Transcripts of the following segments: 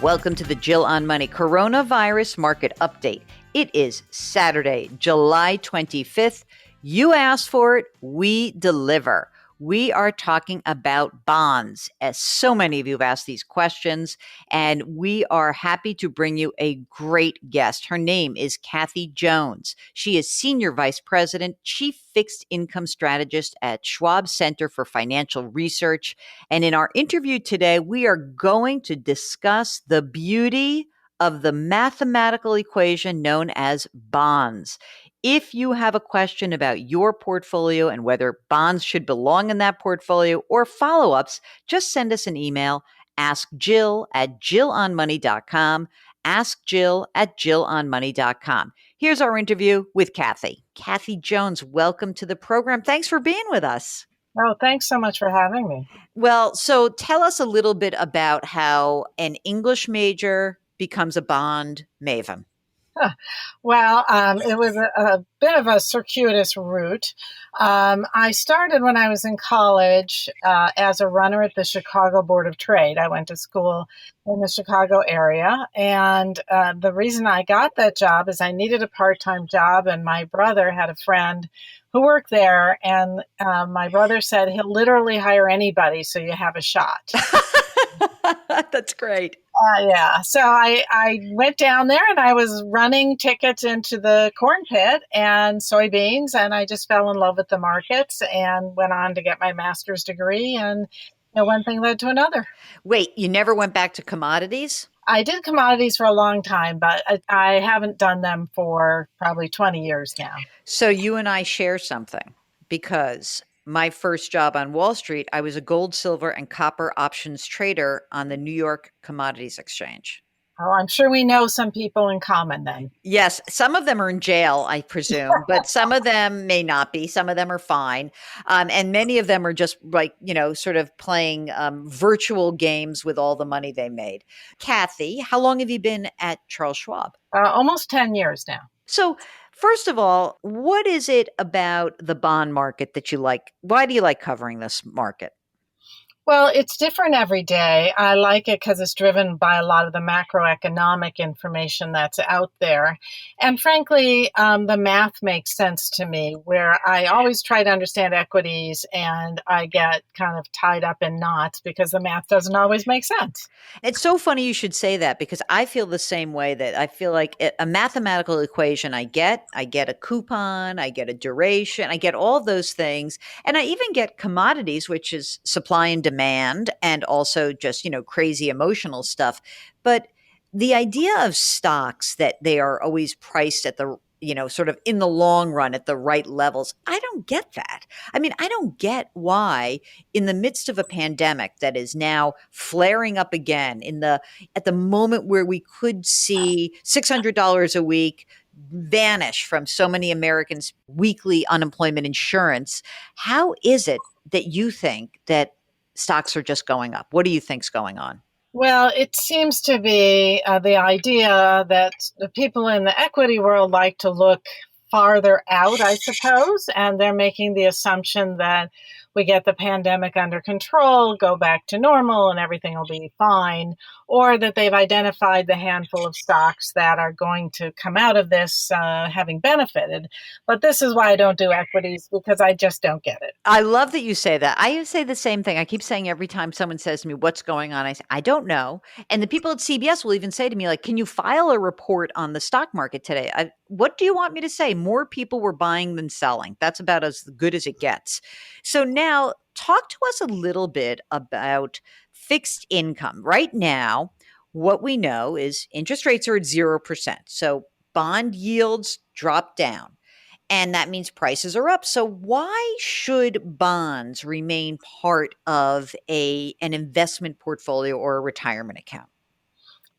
Welcome to the Jill on Money Coronavirus Market Update. It is Saturday, July 25th. You asked for it, we deliver. We are talking about bonds, as so many of you have asked these questions, and we are happy to bring you a great guest. Her name is Kathy Jones. She is Senior Vice President, Chief Fixed Income Strategist at Schwab Center for Financial Research. And in our interview today, we are going to discuss the beauty of the mathematical equation known as bonds. If you have a question about your portfolio and whether bonds should belong in that portfolio or follow-ups, just send us an email, askjill@jillonmoney.com, askjill@jillonmoney.com. Here's our interview with Kathy. Kathy Jones, welcome to the program. Thanks for being with us. Oh, thanks so much for having me. Well, so tell us a little bit about how an English major becomes a bond maven. Well, it was a bit of a circuitous route. I started when I was in college as a runner at the Chicago Board of Trade. I went to school in the Chicago area, and the reason I got that job is I needed a part-time job, and my brother had a friend who worked there, and my brother said he'll literally hire anybody so you have a shot. That's great. Yeah. So I went down there and I was running tickets into the corn pit and soybeans, and I just fell in love with the markets and went on to get my master's degree. And one thing led to another. Wait, you never went back to commodities? I did commodities for a long time, but I haven't done them for probably 20 years now. So you and I share something, because my first job on Wall Street, I was a gold, silver, and copper options trader on the New York Commodities Exchange. Oh, I'm sure we know some people in common then. Yes, some of them are in jail, I presume, but some of them may not be. Some of them are fine. And many of them are just like, sort of playing virtual games with all the money they made. Kathy, how long have you been at Charles Schwab? Almost 10 years now. So first of all, what is it about the bond market that you like? Why do you like covering this market? Well, it's different every day. I like it because it's driven by a lot of the macroeconomic information that's out there. And frankly, the math makes sense to me, where I always try to understand equities and I get kind of tied up in knots because the math doesn't always make sense. It's so funny you should say that, because I feel the same way. That I feel like a mathematical equation I get a coupon, I get a duration, I get all those things. And I even get commodities, which is supply and demand, and also just, crazy emotional stuff. But the idea of stocks, that they are always priced at the, sort of in the long run at the right levels, I don't get that. I mean, I don't get why in the midst of a pandemic that is now flaring up again, at the moment where we could see $600 a week vanish from so many Americans' weekly unemployment insurance, how is it that you think that stocks are just going up? What do you think's going on? Well, it seems to be the idea that the people in the equity world like to look farther out, I suppose, and they're making the assumption that we get the pandemic under control, go back to normal, and everything will be fine, or that they've identified the handful of stocks that are going to come out of this having benefited. But this is why I don't do equities, because I just don't get it. I love that you say that. I say the same thing. I keep saying every time someone says to me, what's going on? I say, I don't know. And the people at CBS will even say to me, like, can you file a report on the stock market today? What do you want me to say? More people were buying than selling. That's about as good as it gets. So now talk to us a little bit about fixed income. Right now, what we know is interest rates are at 0%. So bond yields drop down, and that means prices are up. So why should bonds remain part of an investment portfolio or a retirement account?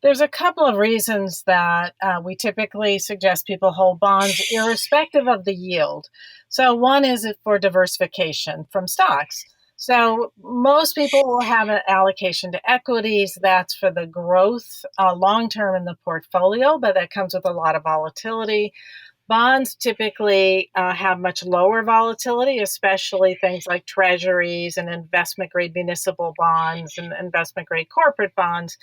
There's a couple of reasons that we typically suggest people hold bonds irrespective of the yield. So one is for diversification from stocks. So most people will have an allocation to equities. That's for the growth long-term in the portfolio, but that comes with a lot of volatility. Bonds typically have much lower volatility, especially things like treasuries and investment grade municipal bonds and investment grade corporate bonds,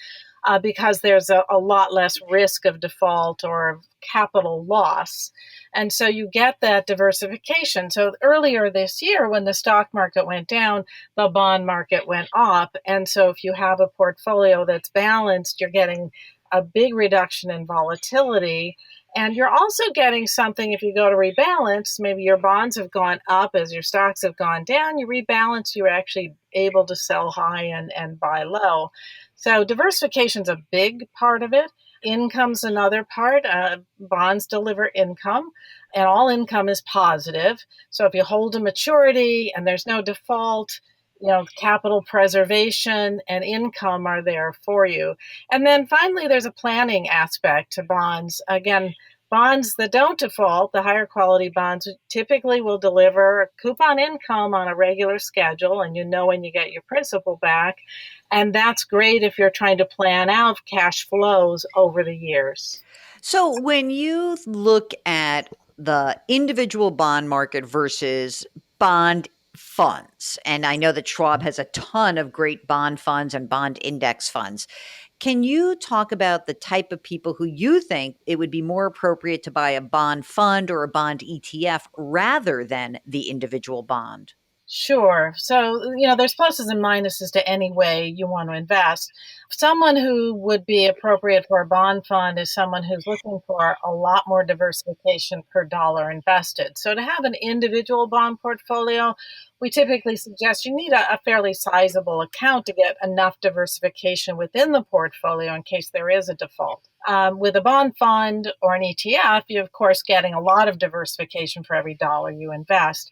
because there's a lot less risk of default or capital loss. And so you get that diversification. So earlier this year, when the stock market went down, the bond market went up. And so if you have a portfolio that's balanced, you're getting a big reduction in volatility. And you're also getting something if you go to rebalance, maybe your bonds have gone up as your stocks have gone down. You rebalance, you're actually able to sell high and buy low. So diversification is a big part of it. Income's another part. Bonds deliver income, and all income is positive. So if you hold to maturity and there's no default, capital preservation and income are there for you. And then finally, there's a planning aspect to bonds. Again, bonds that don't default, the higher quality bonds, typically will deliver coupon income on a regular schedule, and when you get your principal back. And that's great if you're trying to plan out cash flows over the years. So when you look at the individual bond market versus bond funds, and I know that Schwab has a ton of great bond funds and bond index funds. Can you talk about the type of people who you think it would be more appropriate to buy a bond fund or a bond ETF rather than the individual bond? Sure. So, there's pluses and minuses to any way you want to invest. Someone who would be appropriate for a bond fund is someone who's looking for a lot more diversification per dollar invested. So, to have an individual bond portfolio, we typically suggest you need a fairly sizable account to get enough diversification within the portfolio in case there is a default. With a bond fund or an ETF, you're, of course, getting a lot of diversification for every dollar you invest.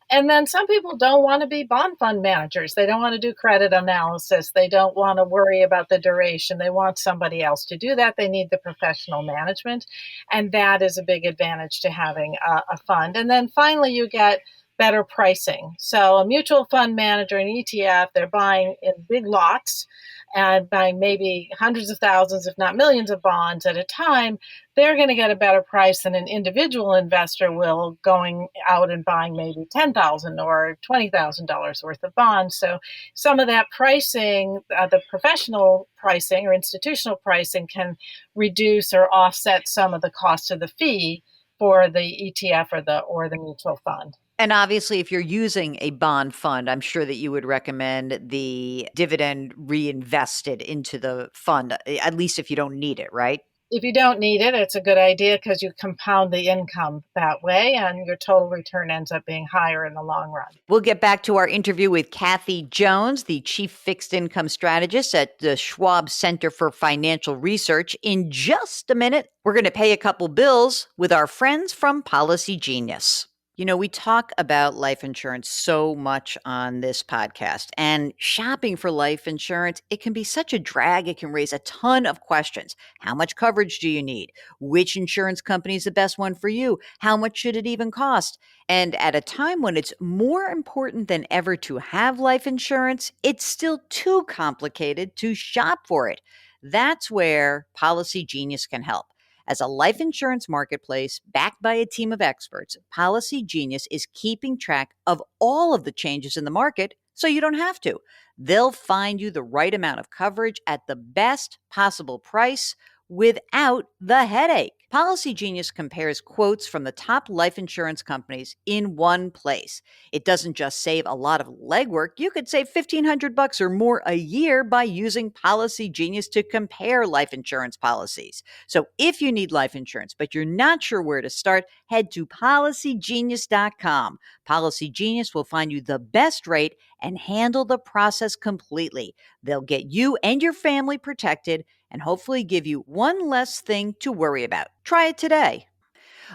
And then some people don't want to be bond fund managers. They don't want to do credit analysis. They don't want to worry about the duration. They want somebody else to do that. They need the professional management. And that is a big advantage to having a fund. And then finally, you get better pricing. So a mutual fund manager, an ETF, they're buying in big lots and buying maybe hundreds of thousands, if not millions of bonds at a time. They're going to get a better price than an individual investor will going out and buying maybe $10,000 or $20,000 worth of bonds. So some of that pricing, the professional pricing or institutional pricing, can reduce or offset some of the cost of the fee for the ETF or the mutual fund. And obviously, if you're using a bond fund, I'm sure that you would recommend the dividend reinvested into the fund, at least if you don't need it, right? If you don't need it, it's a good idea because you compound the income that way and your total return ends up being higher in the long run. We'll get back to our interview with Kathy Jones, the Chief Fixed Income Strategist at the Schwab Center for Financial Research, in just a minute. We're going to pay a couple bills with our friends from Policy Genius. We talk about life insurance so much on this podcast, and shopping for life insurance, it can be such a drag. It can raise a ton of questions. How much coverage do you need? Which insurance company is the best one for you? How much should it even cost? And at a time when it's more important than ever to have life insurance, it's still too complicated to shop for it. That's where Policy Genius can help. As a life insurance marketplace backed by a team of experts, Policy Genius is keeping track of all of the changes in the market so you don't have to. They'll find you the right amount of coverage at the best possible price without the headache. Policy Genius compares quotes from the top life insurance companies in one place. It doesn't just save a lot of legwork. You could save $1,500 or more a year by using Policy Genius to compare life insurance policies. So if you need life insurance, but you're not sure where to start, head to policygenius.com. Policy Genius will find you the best rate and handle the process completely. They'll get you and your family protected and hopefully give you one less thing to worry about. Try it today.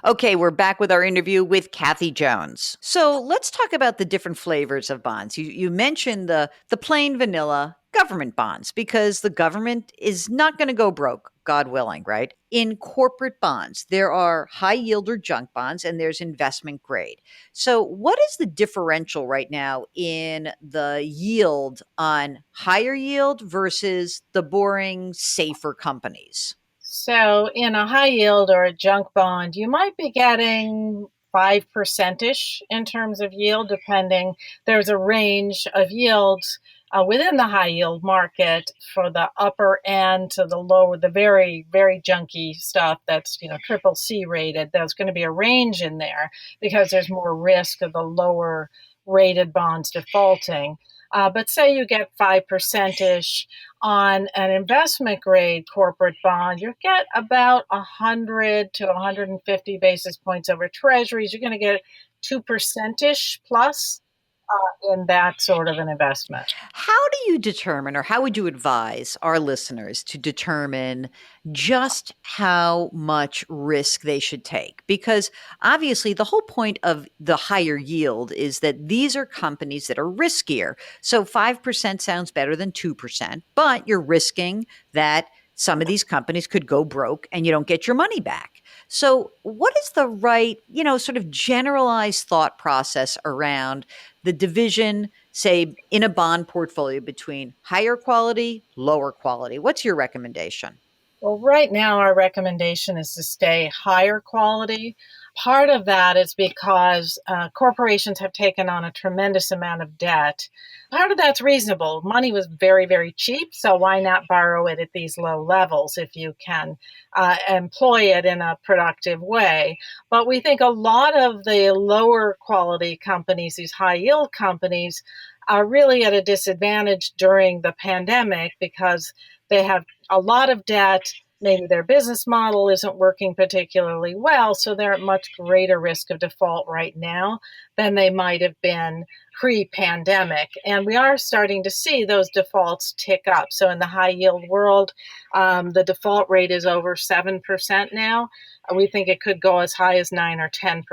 Okay, we're back with our interview with Kathy Jones. So let's talk about the different flavors of bonds. You mentioned the plain vanilla government bonds because the government is not going to go broke, God willing, right? In corporate bonds, there are high yield or junk bonds and there's investment grade. So what is the differential right now in the yield on higher yield versus the boring, safer companies? So in a high yield or a junk bond, you might be getting 5%-ish in terms of yield, depending. There's a range of yields within the high yield market for the upper end to the lower, the very, very junky stuff that's, triple C rated. There's going to be a range in there because there's more risk of the lower rated bonds defaulting. But say you get 5%-ish on an investment grade corporate bond, you get about 100 to 150 basis points over treasuries. You're going to get 2%-ish plus in that sort of an investment. How do you determine, or how would you advise our listeners to determine just how much risk they should take? Because obviously, the whole point of the higher yield is that these are companies that are riskier. So 5% sounds better than 2%, but you're risking that some of these companies could go broke and you don't get your money back. So, what is the right, sort of generalized thought process around the division, say, in a bond portfolio between higher quality, lower quality? What's your recommendation? Well, right now, our recommendation is to stay higher quality. Part of that is because corporations have taken on a tremendous amount of debt. Part of that's reasonable. Money was very, very cheap, so why not borrow it at these low levels if you can employ it in a productive way? But we think a lot of the lower quality companies, these high yield companies, are really at a disadvantage during the pandemic because they have a lot of debt. Maybe their business model isn't working particularly well, so they're at much greater risk of default right now than they might have been pre-pandemic. And we are starting to see those defaults tick up. So in the high yield world, the default rate is over 7% now. We think it could go as high as 9 or 10%.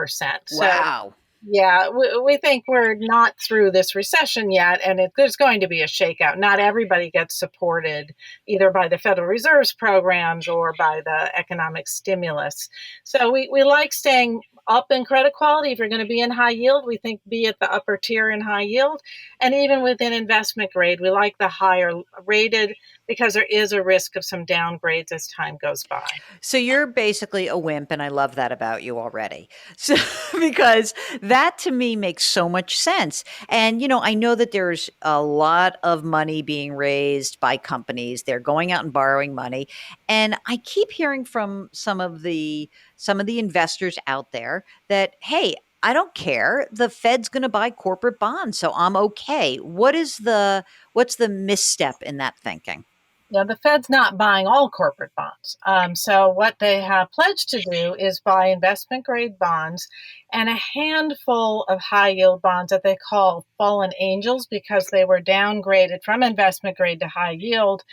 Wow. Yeah, we think we're not through this recession yet, and there's going to be a shakeout. Not everybody gets supported either by the Federal Reserve's programs or by the economic stimulus. So we like staying up in credit quality. If you're going to be in high yield, we think be at the upper tier in high yield. And even within investment grade, we like the higher rated because there is a risk of some downgrades as time goes by. So you're basically a wimp, and I love that about you already. So because that to me makes so much sense. And I know that there's a lot of money being raised by companies. They're going out and borrowing money. And I keep hearing from some of the investors out there that, hey, I don't care. The Fed's going to buy corporate bonds, so I'm okay. What's the misstep in that thinking? Yeah, the Fed's not buying all corporate bonds. So what they have pledged to do is buy investment grade bonds and a handful of high yield bonds that they call fallen angels because they were downgraded from investment grade to high yield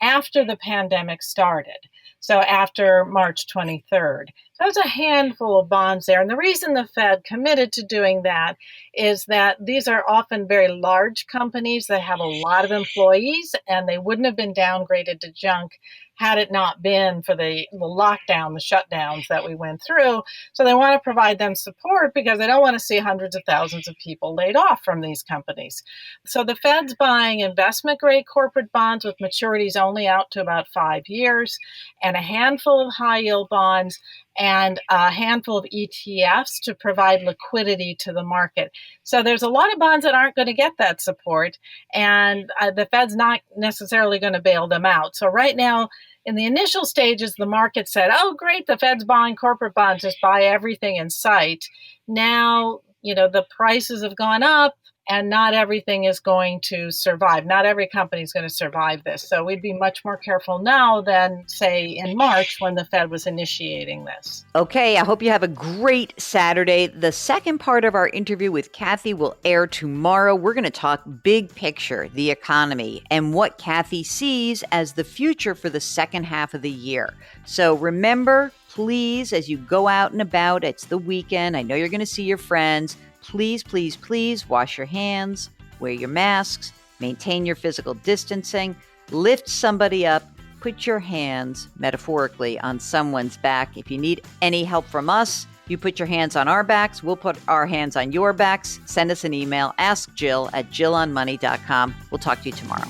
after the pandemic started. So after March 23rd. So there's a handful of bonds there. And the reason the Fed committed to doing that is that these are often very large companies that have a lot of employees, and they wouldn't have been downgraded to junk had it not been for the lockdown, the shutdowns that we went through. So they want to provide them support because they don't want to see hundreds of thousands of people laid off from these companies. So the Fed's buying investment grade corporate bonds with maturities only out to about 5 years, and a handful of high yield bonds and a handful of ETFs to provide liquidity to the market. So there's a lot of bonds that aren't going to get that support, and the Fed's not necessarily going to bail them out. So right now, in the initial stages, the market said, oh, great, the Fed's buying corporate bonds, just buy everything in sight. Now, the prices have gone up, and not everything is going to survive. Not every company is going to survive this. So we'd be much more careful now than, say, in March when the Fed was initiating this. Okay, I hope you have a great Saturday. The second part of our interview with Kathy will air tomorrow. We're going to talk big picture, the economy, and what Kathy sees as the future for the second half of the year. So remember, please, as you go out and about, it's the weekend. I know you're going to see your friends. Please, please, please wash your hands, wear your masks, maintain your physical distancing, lift somebody up, put your hands, metaphorically, on someone's back. If you need any help from us, you put your hands on our backs, we'll put our hands on your backs. Send us an email, askjill@jillonmoney.com. We'll talk to you tomorrow.